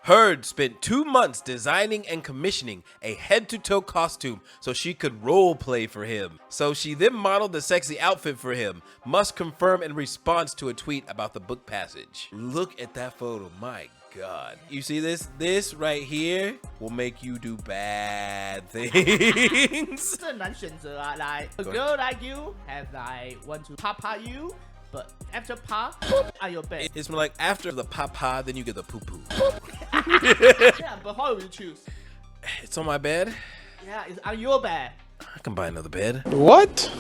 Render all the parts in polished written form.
Heard spent 2 months designing and commissioning a head-to-toe costume so she could role play for him. So she then modeled the sexy outfit for him. Musk confirmed in response to a tweet about the book passage. Look at that photo, my God. You see this? This right here will make you do bad things. 这很难选择啊，来 ，a girl like you have like want to papa you, but after pa, on your bed. It's more like after the papa, then you get the poo poo. Yeah, but how will you choose? It's on my bed. Yeah, it's on your bed. I can buy another bed. What?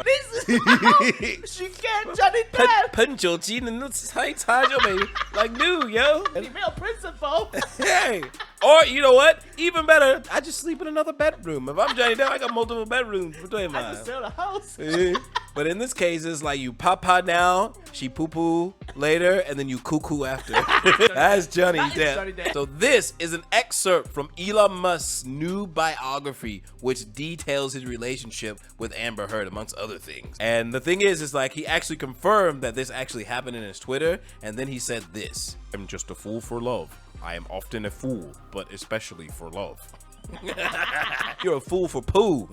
This is how she get Johnny Depp. 喷酒精的那擦一擦就没 like new yo. 你没有 principle. Hey, or you know what? Even better, I just sleep in another bedroom. If I'm Johnny Depp, I got multiple bedrooms. I can sell the house. But in this case, it's like you papa now, she poo poo later, and then you cuckoo after. That's Johnny Depp. So this is an excerpt from Elon Musk's new biography, which details his relationship with Amber Heard, amongst other things. And the thing is like he actually confirmed that this actually happened in his Twitter, and then he said this: "I'm just a fool for love. I am often a fool, but especially for love." You're a fool for poo.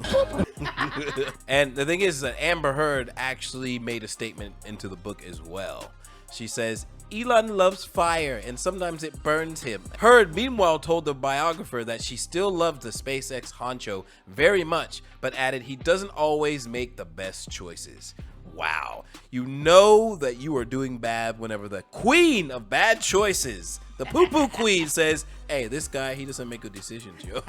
And the thing is that Amber Heard actually made a statement into the book as well. She says, Elon loves fire and sometimes it burns him. Heard meanwhile told the biographer that she still loved the SpaceX honcho very much, but added he doesn't always make the best choices. Wow. You know that you are doing bad whenever the queen of bad choices, the poo-poo queen, says, hey, this guy, he doesn't make good decisions, yo.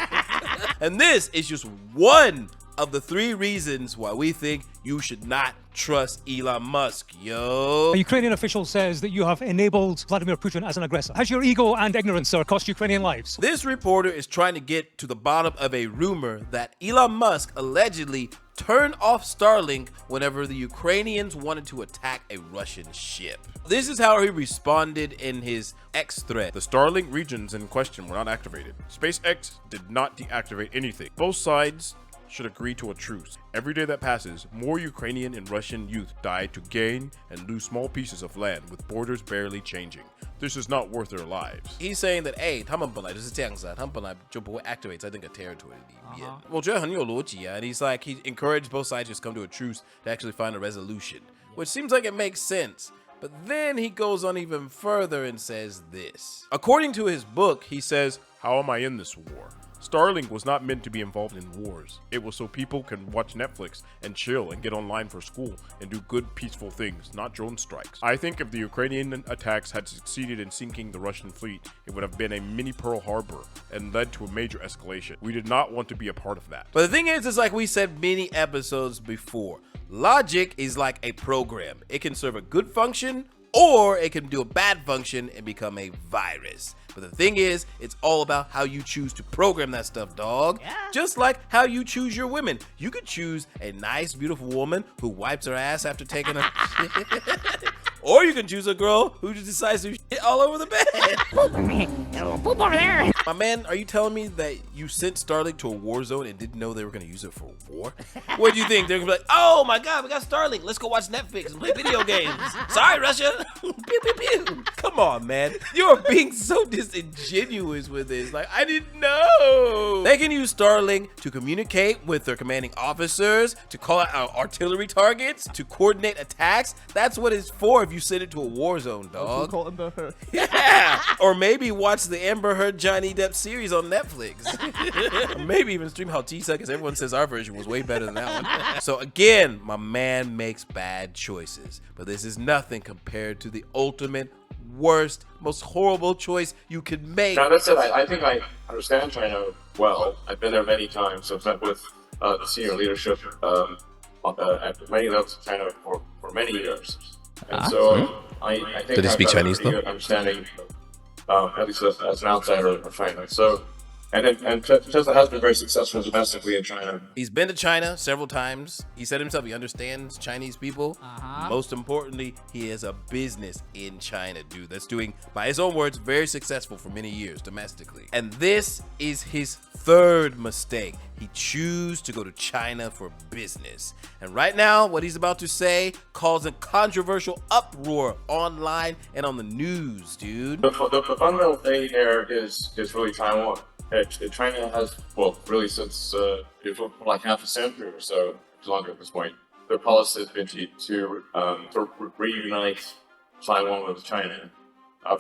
And this is just one of the 3 reasons why we think you should not trust Elon Musk, yo. A Ukrainian official says that you have enabled Vladimir Putin as an aggressor. Has your ego and ignorance, sir, cost Ukrainian lives? This reporter is trying to get to the bottom of a rumor that Elon Musk allegedly turned off Starlink whenever the Ukrainians wanted to attack a Russian ship. This is how he responded in his X thread. The Starlink regions in question were not activated. SpaceX did not deactivate anything. Both sides should agree to a truce. Every day that passes, more Ukrainian and Russian youth die to gain and lose small pieces of land with borders barely changing. This is not worth their lives. He's saying that, hey, 他们本来就是这样子啊，他们本来就不会 activate 在那个 territory 里面。我觉得很有逻辑啊。And he's like, he encouraged both sides to just come to a truce to actually find a resolution, which seems like it makes sense. But then he goes on even further and says this. According to his book, he says, how am I in this war? Starlink was not meant to be involved in wars. It was so people can watch Netflix and chill and get online for school and do good peaceful things, not drone strikes. I think if the Ukrainian attacks had succeeded in sinking the Russian fleet, it would have been a mini Pearl Harbor and led to a major escalation. We did not want to be a part of that. But the thing is like we said many episodes before, logic is like a program. It can serve a good function or it can do a bad function and become a virus. But the thing is, it's all about how you choose to program that stuff, dog. Yeah. Just like how you choose your women. You could choose a nice, beautiful woman who wipes her ass after taking a shit. Or you can choose a girl who just decides to shit all over the bed. My man, are you telling me that you sent Starlink to a war zone and didn't know they were going to use it for war? What do you think? They're going to be like, oh my God, we got Starlink. Let's go watch Netflix and play video games. Sorry, Russia. Pew, pew, pew. Come on, man. You're being so disingenuous with this. Like, I didn't know. They can use Starlink to communicate with their commanding officers, to call out artillery targets, to coordinate attacks. That's what it's for if you send it to a war zone, dog. Call Amber Heard. Yeah. Or maybe watch the Amber Heard Johnny Depp series on Netflix. Or maybe even stream how T-Suck, because everyone says our version was way better than that one. So again, my man makes bad choices, but this is nothing compared to the ultimate worst, most horrible choice you could make. Now, that's it. I think I understand China well. I've been there many times. I've met with the senior leadership at many levels of China for many years. And so I think Did they speak I've got Chinese, a pretty though? good understanding, at least as an outsider of China. So And Tesla has been very successful domestically in China. He's been to China several times. He said himself he understands Chinese people. Most importantly, he has a business in China, dude, that's doing, by his own words, very successful for many years domestically. And this is his third mistake. He chose to go to China for business. And right now, what he's about to say causing controversial uproar online and on the news, dude. The fundamental thing here is really Taiwan. China has, well, really since like half a century or so, longer at this point, their policy has been to reunite Taiwan with China.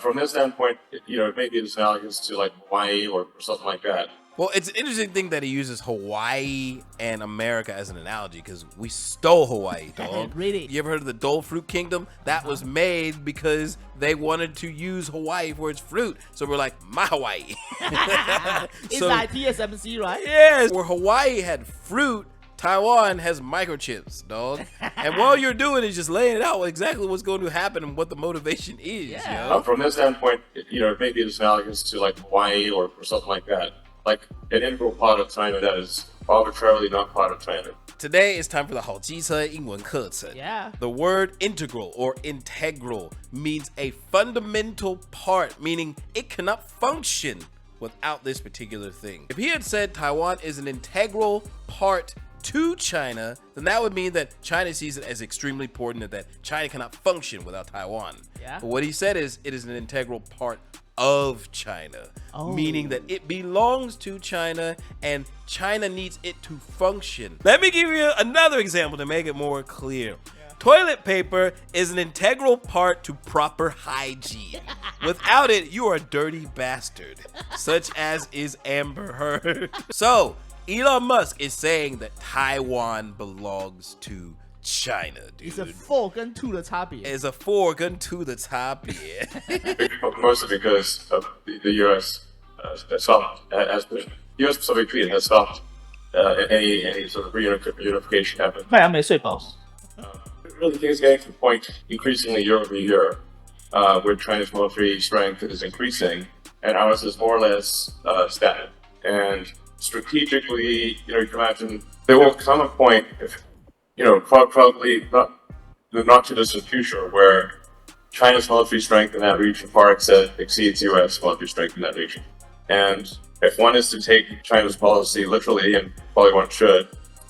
From this standpoint, maybe it's analogous to like Hawaii or something like that. Well, it's an interesting thing that he uses Hawaii and America as an analogy because we stole Hawaii, dog. Really? You ever heard of the Dole Fruit Kingdom? That was made because they wanted to use Hawaii for its fruit. So we're like, my Hawaii. It's like TSMC, right? Yes. Where Hawaii had fruit, Taiwan has microchips, dog. And all you're doing is just laying it out exactly what's going to happen and what the motivation is, yo. From this standpoint, maybe it's analogous to like Hawaii or something like that. Like an integral part of China that is arbitrarily not part of China. Today it's time for the 好机车英文课程. Yeah. The word integral or integral means a fundamental part, meaning it cannot function without this particular thing. If he had said Taiwan is an integral part to China, then that would mean that China sees it as extremely important and that China cannot function without Taiwan. Yeah. But what he said is it is an integral part of China, meaning that it belongs to China and China needs it to function. Let me give you another example to make it more clear. Toilet paper is an integral part to proper hygiene. Without it, you are a dirty bastard, such as is Amber Heard. So, Elon Musk is saying that Taiwan belongs to China, dude. It's a 4跟2的差别。 It's a 4跟2的差别。 Mostly because of the U.S. Stopped, U.S. Pacific Fleet has stopped any sort of reunification happening. 麦阳没睡饱。 Really, things getting to the point increasingly year over year, where China's military strength is increasing, and ours is more or less static. And strategically, you can imagine there will come a point, probably not too distant future, where China's military strength in that region far exceeds U.S. military strength in that region. And if one is to take China's policy literally, and probably one should,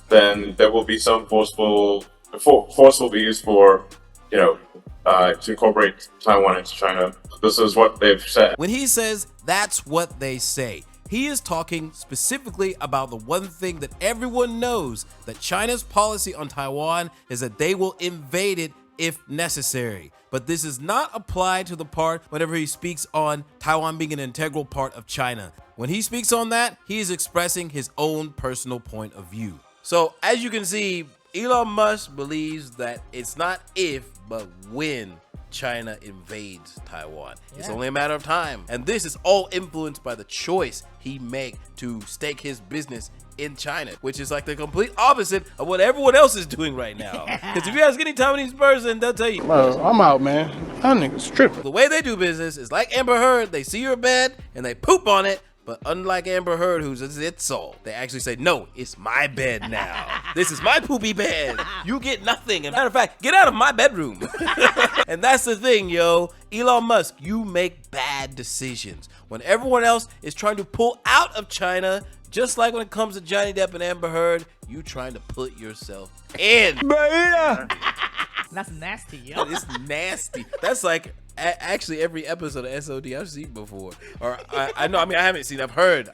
then there will be some force will be used for, to incorporate Taiwan into China. This is what they've said. When he says that's what they say, he is talking specifically about the one thing that everyone knows, that China's policy on Taiwan is that they will invade it if necessary. But this is not applied to the part whenever he speaks on Taiwan being an integral part of China. When he speaks on that, he is expressing his own personal point of view. So as you can see, Elon Musk believes that it's not if, but when China invades Taiwan. It's only a matter of time. And this is all influenced by the choice he made to stake his business in China, which is like the complete opposite of what everyone else is doing right now. Because if you ask any Taiwanese person, they'll tell you, I'm out, man. That nigga's tripping. the way they do business is like Amber Heard. They see your bed and they poop on it. But unlike Amber Heard, who's its soul, they actually say, no, it's my bed now. This is my poopy bed. You get nothing. And matter of fact, get out of my bedroom. And that's the thing, yo. Elon Musk, you make bad decisions. When everyone else is trying to pull out of China, just like when it comes to Johnny Depp and Amber Heard, you trying to put yourself in. That's nasty, yo. It's nasty. That's like actually every episode of SOD I've seen before. Or I know, I mean, I haven't seen, I've heard.